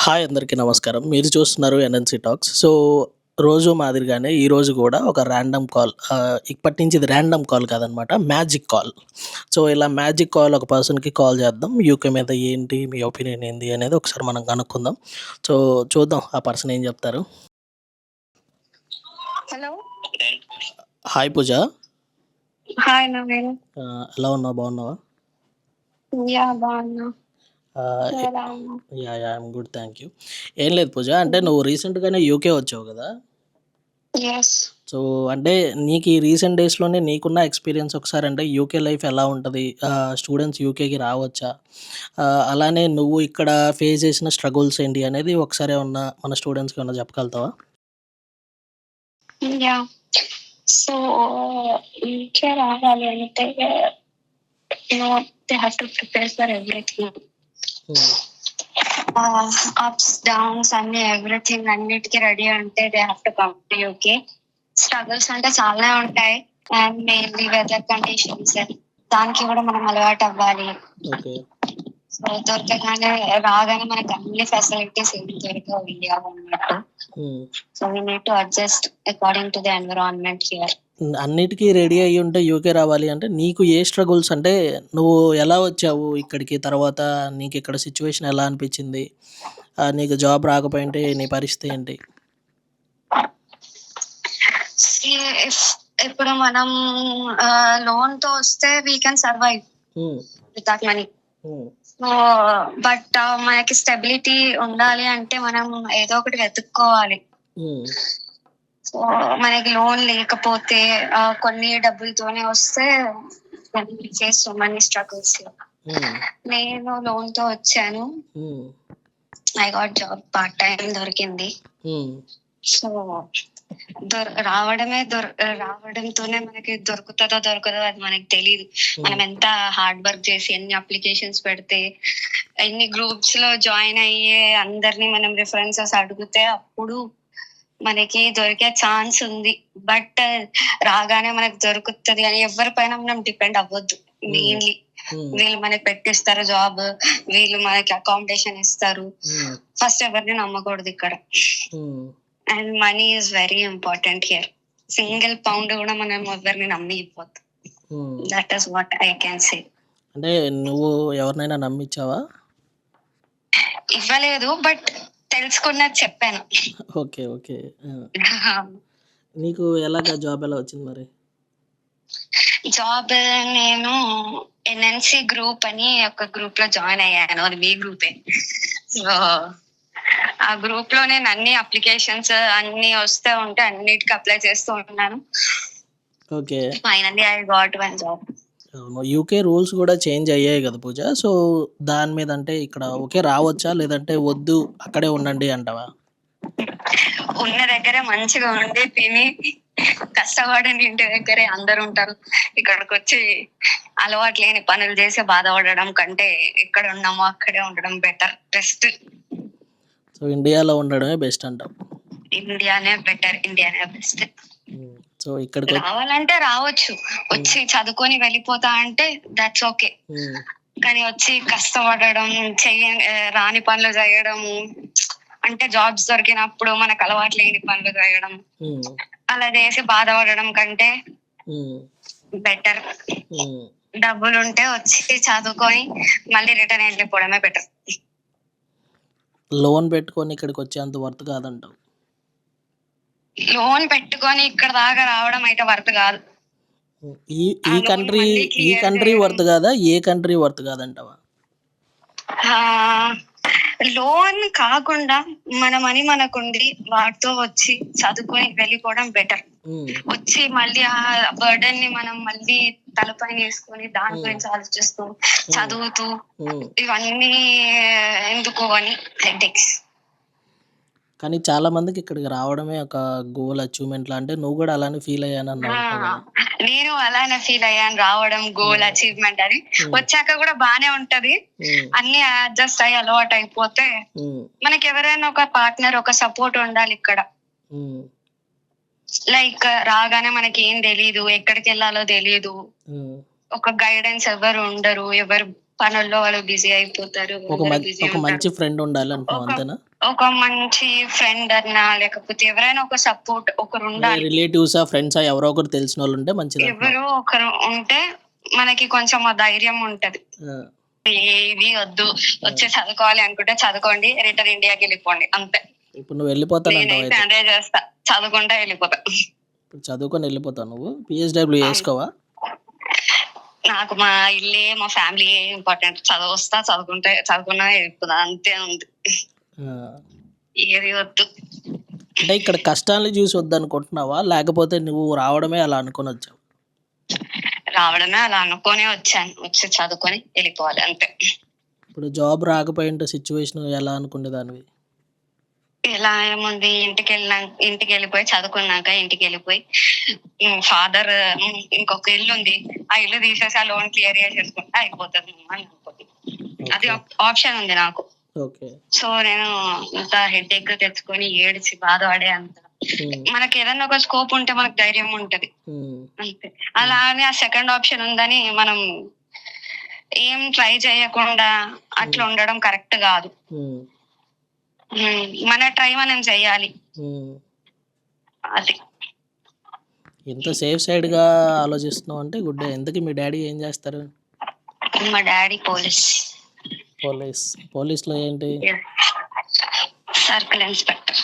Hi అందరికీ నమస్కారం. మీరు చూస్తున్నారు ఎన్ఎన్‌సి టాక్స్. సో, రోజు మాదిరిగానే ఈరోజు గూడా ఒక ర్యాండమ్ కాల్ ఇప్పటి నుంచి ఇది ర్యాండమ్ కాల్ కాదనమాట. Magic call. సో, ఇలా మ్యాజిక్ కాల్ ఒక పర్సన్‌కి కాల్ చేద్దాం. యూకే మీద ఏంటి మీ ఒపీనియన్ ఏంది అనేది ఒకసారి మనం కనుక్కుందాం. సో, చూద్దాం ఆ పర్సన్ ఏం చెప్తారు. హలో. హాయ్ పూజ. హాయ్ నవీన్. ఎలా ఉన్నావు? బాగున్నావా? బాగున్నా. ఆహ్, ఎ నువ్వెలా ఉన్నావు? I'm good. Thank you. ఏం లేదు పూజ, అంటే నువ్వు రీసెంట్‌గానే యూకే వచ్చావు గదా! యెస్. సో, అంటే నీకు ఈ రీసెంట్ డేస్‌లోనే నీకున్న ఎక్స్‌పీరియన్స్ ఒకసారి, అంటే యూకే లైఫ్ ఎలా ఉంటది? స్టూడెంట్స్ యూకేకి రావచ్చా? అలానే నువ్వు ఇక్కడ ఫేస్ చేసిన స్ట్రగుల్స్ ఏంటి అనేది ఒకసారి ఏమన్నా మన స్టూడెంట్స్‌కి ఏమన్నా చెప్పగలుగుతావా? యాహ్! సో, ఇంకే రావాలి అంటే they have to prepare for everything. హ్మ్. అప్స్, డౌన్స్ ఎవ్రీథింగ్ అన్నిటికి రెడీ అంటే they have to come to UK. Struggles అంటే చాలానే ఉంటాయి. అండ్ మెయిన్‌లీ వెదర్ కండిషన్స్, దానికి కూడా మనం అలవాటు అవ్వాలి. ఓకే. సో, రాగానే మనకు అన్ని ఫెసిలిటీస్ ఏమి దొరకవు ఇండియాలో ఉన్నట్టు. హ్మ్. So we need to adjust according to the environment here. అన్నిటికి రెడీ అయ్యుంటే యూకే రావాలి అంటే నీకు ఏ స్ట్రగుల్స్, అంటే నువ్వు ఎలా వచ్చావు ఇక్కడికి? తర్వాత నీకిక్కడ సిట్యుయేషన్ ఎలా అనిపిచ్చింది? నీకు జాబ్ రాకపోయుంటే నీ పరిస్థితి ఏంటి? ఇప్పుడు మనం లోన్‌తో వస్తే వీ కెన్ సర్వైవ్ హ్మ్. With that money. హ్మ్. సో బట్ మనకి స్టెబిలిటీ ఉండాలి అంటే మనం ఏదో ఒకటి వెతుక్కోవాలి. హ్మ్. సో మనకి లోన్ లేకపోతే కొన్ని డబ్బులతోనే వస్తే ఫేస్ సో మెనీ స్ట్రగుల్స్. హ్మ్. నేను లోన్‌తో వచ్చాను. హ్మ్. I got job, part time దొరికింది. హ్మ్. సో రావడంతోనే మనకి దొరుకుతుందో దొరకదో అది మనకి తెలీదు. మనం ఎంత హార్డ్ వర్క్ చేసి ఎన్ని అప్లికేషన్స్ పెడితే, ఎన్ని గ్రూప్స్ లో జాయిన్ అయ్యే అందరినీ మనం రిఫరెన్సెస్ అడిగితే అప్పుడు మనకి దొరికే ఛాన్స్ ఉంది. బట్ రాగానే మనకు దొరుకుతుంది అని ఎవరిపైన మనం డిపెండ్ అవ్వద్దు. మెయిన్లీ వీళ్ళు మనకి పెట్టిస్తారు జాబ్, వీళ్ళు మనకి అకామిడేషన్ ఇస్తారు. ఫస్ట్ ఎవరిని నమ్మకూడదు ఇక్కడ. And money is very important here. Single pound కూడా మనం ఎవరిని నమ్మి ఇవ్వద్దు. That is what I can say. అంటే నువ్వు ఎవరినైనా నమ్మిచ్చావా? ఇవ్వలేదు, బట్ తెలుసుకున్నది చెప్పాను. ఓకే. ఓకే. నీకు ఎలాగా జాబ్ ఎలా వచ్చింది మరి? జాబ్ నేను ఎన్ఎన్సి గ్రూప్ అని ఒక గ్రూప్ లో జాయిన్ అయ్యాను. అది మీ గ్రూపే. సో ఆ గ్రూప్ లో నేను అన్ని అప్లికేషన్స్ అన్ని వస్తూ ఉంటే అన్నిటికి అప్లై చేస్తూ ఉన్నాను. Okay. Finally I got one job. UK rules కూడా చేంజ్ అయ్యాయి కదా పూజ. సో దాని మీద, అంటే ఇక్కడ ఓకే రావచ్చా, లేదంటే వద్దు అక్కడే ఉండండి అంటావా? ఉన్న దగ్గర మంచిగా ఉండి తిని కష్టపడని ఇంటి దగ్గరే అందరు ఉంటారు. ఇక్కడికి వచ్చి అలవాటు లేని పనులు చేసి బాధపడడం కంటే ఎక్కడ ఉన్నామో అక్కడే ఉండడం బెటర్. బెస్ట్. సో ఇండియాలో ఉండడమే బెస్ట్ అంటావు? ఇండియానే బెటర్, ఇండియానే బెస్ట్. సో ఇక్కడికి రావాలంటే రావచ్చు, వచ్చి చదువుకొని వెళ్ళిపోతా అంటే దట్స్ ఓకే. కానీ వచ్చి కష్టపడడం, రాని పనులు చేయడము, అంటే జాబ్స్ దొరికినప్పుడు మనకు అలవాటు లేని పనులు చేయడం, అలా చేసి బాధపడడం కంటే బెటర్ డబ్బులు ఉంటే వచ్చి చదువుకొని మళ్ళీ రిటర్న్ వెళ్ళిపోవడమే బెటర్. లోన్ పెట్టుకొని ఇక్కడికి వచ్చేంత వర్త్ కాదంటావు? లోన్ పెట్టుకొని ఇక్కడ దాకా రావడం అయితే వర్త్ కాదు. ఈ కంట్రీ వర్త్ కాదా? ఏ కంట్రీ వర్త్ కాదంటావా? లోన్ కాకుండా మన మనీ మనకుండి వాటితో వచ్చి చదువుకొని వెళ్ళిపోవడం బెటర్. వచ్చి మళ్ళీ ఆ బర్డెన్ ని మనం మళ్ళీ తలపైన వేసుకొని దాని గురించి ఆలోచిస్తూ చదువుతూ ఇవన్నీ ఎందుకు అని హెడేక్స్. కానీ చాలా మందికి ఇక్కడికి రావడమే ఒక గోల్, అచీవ్మెంట్ లా. అంటే నువ్వు కూడా అలానే ఫీల్ అయ్యానన్నావు కదా? నేను అలానే ఫీల్ అయ్యాను. రావడం గోల్, అచీవ్మెంట్ అని. వచ్చాక కూడా బానే ఉంటది. అన్ని అడ్జస్ట్ అయ్యి అలవాటు అయిపోతే మనకి ఎవరైనా ఒక పార్ట్నర్, ఒక సపోర్ట్ ఉండాలి ఇక్కడ. లైక్ రాగానే మనకి ఏం తెలీదు, ఎక్కడికి వెళ్ళాలో తెలీదు, ఒక గైడెన్స్ ఎవరు ఉండరు, ఎవరు పనుల్లో వాళ్ళు బిజీ అయిపోతారు. ఒక మంచి ఫ్రెండ్ ఉండాలి అంటావు, అంతేనా? ఒక మంచి ఫ్రెండ్ అన్నా లేకపోతే ఎవరైనా ఒక సపోర్ట్ ఒకరు ఉండాలి. రిలేటివ్సా, ఫ్రెండ్సా ఎవరో ఒకరు తెలిసిన వాళ్ళు ఉంటే మంచిది అంటున్నావు. ఎవరో ఒకరు ఉంటే మనకి కొంచెం ఆ ధైర్యం ఉంటది. ఆ, ఏవి వద్దు, వచ్చి చదువుకోవాలి అనుకుంటే చదువుకోండి, రిటర్న్ ఇండియాకి వెళ్ళిపోండి అంతే. ఇప్పుడు నువ్వు వెళ్ళిపోతానంటావు నేనైతే అయితే. అదే చేస్తా, చదువుకుంటా వెళ్ళిపోతా. ఇప్పుడు చదువుకొని వెళ్ళిపోతావు నువ్వు, పిహెచ్డబ్ల్యూ చేసుకోవా? నాకు మా ఇల్లే మా ఫ్యామిలీ ఇంపార్టెంట్. చదువుస్తా, చదువుకున్నా వెళ్ళిపోతా అంతే ఉంది. ఆ, ఏది వద్దు. అంటే ఇక్కడ కష్టాన్ని చూసి వద్దనుకుంటున్నావా, లేకపోతే నువ్వు రావడమే అలా అనుకొని వచ్చావు? రావడమే అలా అనుకోనే వచ్చాను, వచ్చి చదువుకొని వెళ్ళిపోవాలి అంతే. ఇప్పుడు జాబ్ రాకపోయింటే సిచ్యువేషన్ ఎలా అనుకునేదానివి? ఎలా ఏముంది, ఇంటికి వెళ్ళిపోయి చదువుకున్నాక ఇంటికి వెళ్ళిపోయి ఫాదర్ ఇంకొక ఇల్లు ఉంది, ఆ ఇల్లు తీసేసి ఆ లోన్ క్లియర్ చేసేసుకుంటే అయిపోతుంది అని అనుకుంది. అది ఆప్షన్ ఉంది నాకు. ఓకే. సో నేను ఇంత హెడ్ ఎగ్ తెచ్చుకొని ఏడిచి బాధపడే అంత, మనకి ఏదైనా ఒక స్కోప్ ఉంటే మనకు ధైర్యం ఉంటది అంతే. అలానే ఆ సెకండ్ ఆప్షన్ ఉందని మనం ఏం ట్రై చేయకుండా అట్లా ఉండడం కరెక్ట్ కాదు. మన ట్రై మనం చెయ్యాలి. అది ఇంత సేఫ్ సైడ్ గా ఆలోచిస్తున్నావు అంటే గుడ్. ఎందుకు మీ డాడీ ఏం చేస్తారు? మా డాడీ పోలీస్. పోలీస్లో ఏంటి? Circle inspector.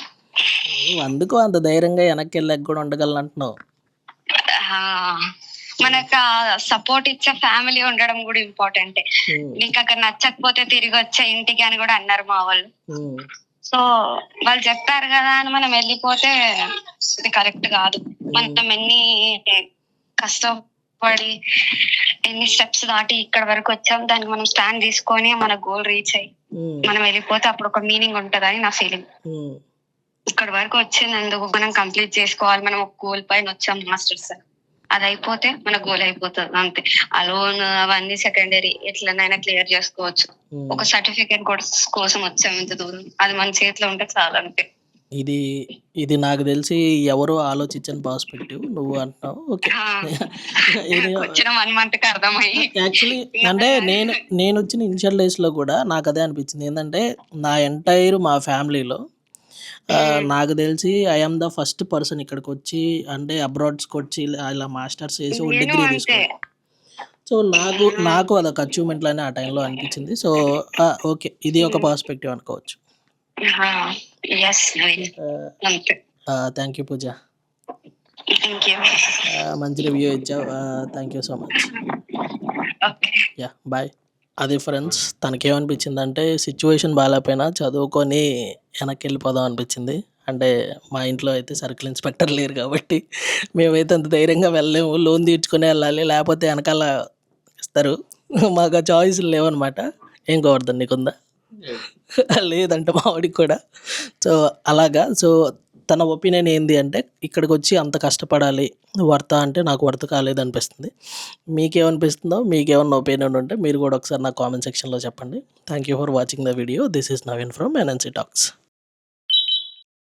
అందుకు అంత ధైర్యంగా వెనక్కి వెళ్ళక కూడా ఉండగలను అంటున్నావు. మనకు సపోర్ట్ ఇచ్చే ఫ్యామిలీ ఉండడం కూడా ఇంపార్టెంటే. నీకు అక్కడ నచ్చకపోతే తిరిగి వచ్చే ఇంటికి అని కూడా అన్నారు మా వాళ్ళు. సో వాళ్ళు చెప్పారు కదా అని మనం వెళ్ళిపోతే ఇది కరెక్ట్ కాదు. మనం ఎన్ని కష్టపడి ఎన్ని స్టెప్స్ దాటి ఇక్కడ వరకు వచ్చాం, దానికి మనం స్టాండ్ తీసుకొని మన గోల్ రీచ్ అయ్యి మనం వెళ్ళిపోతే అప్పుడు ఒక మీనింగ్ ఉంటదని నా ఫీలింగ్. ఇక్కడ వరకు వచ్చినందుకు మనం కంప్లీట్ చేసుకోవాలి. మనం ఒక గోల్ పైన వచ్చాం మాస్టర్స్, అది అయిపోతే మన గోల్ అయిపోతుంది అంతే. ఆ లోన్ అవన్నీ సెకండరీ, ఎట్లనైనా క్లియర్ చేసుకోవచ్చు. ఒక సర్టిఫికేట్ కోసం వచ్చాం ఇంత దూరం, అది మన చేతిలో ఉంటే చాలా అంతే. ఇది నాకు తెలిసి ఎవరో ఆలోచించని పర్స్పెక్టివ్ నువ్వు అంటున్నావు. ఓకే. వచ్చిన 1 month కి అర్థమయ్యి యాక్చువల్లీ అంటే నేను వచ్చిన ఇనిషియల్ డేస్లో కూడా నాకు అదే అనిపించింది. ఏంటంటే నా ఎంటైర్ మా ఫ్యామిలీలో నాకు తెలిసి ఐఎమ్ ద ఫస్ట్ పర్సన్ ఇక్కడికి వచ్చి, అంటే అబ్రాడ్స్కి వచ్చి ఇలా మాస్టర్స్ చేసి ఒక డిగ్రీ తీసుకోవాలి. సో నాకు అదొక అచీవ్మెంట్ లానే ఆ టైంలో అనిపించింది. సో ఓకే, ఇది ఒక పర్స్పెక్టివ్ అనుకోవచ్చు. థ్యాంక్ యూ పూజ, మంచి రివ్యూ ఇచ్చావు. Thank you so much. Yeah, bye. అదే ఫ్రెండ్స్, తనకేమనిపించిందంటే సిచ్యువేషన్ బాగాలేకపోయినా చదువుకొని వెనక్కి వెళ్ళిపోదాం అనిపించింది. అంటే మా ఇంట్లో అయితే సర్కిల్ ఇన్స్పెక్టర్ లేరు కాబట్టి మేమైతే అంత ధైర్యంగా వెళ్ళలేము. లోన్ తీర్చుకొని వెళ్ళాలి, లేకపోతే వెనకాల ఇస్తారు. మాకు ఆ చాయిస్లు లేవన్నమాట. ఏం గోవర్ధన్ నీకుందా? లేదంట మా వాడికి కూడా. సో అలాగా. సో తన ఒపీనియన్ ఏంది అంటే, ఇక్కడికి వచ్చి అంత కష్టపడాలి, వర్త అంటే నాకు వర్త కాలేదనిపిస్తుంది. మీకేమనిపిస్తుందో, మీకేమన్నా ఒపీనియన్ ఉంటే మీరు కూడా ఒకసారి నా కామెంట్ సెక్షన్లో చెప్పండి. Thank you for watching the video. This is Naveen from NNC Talks.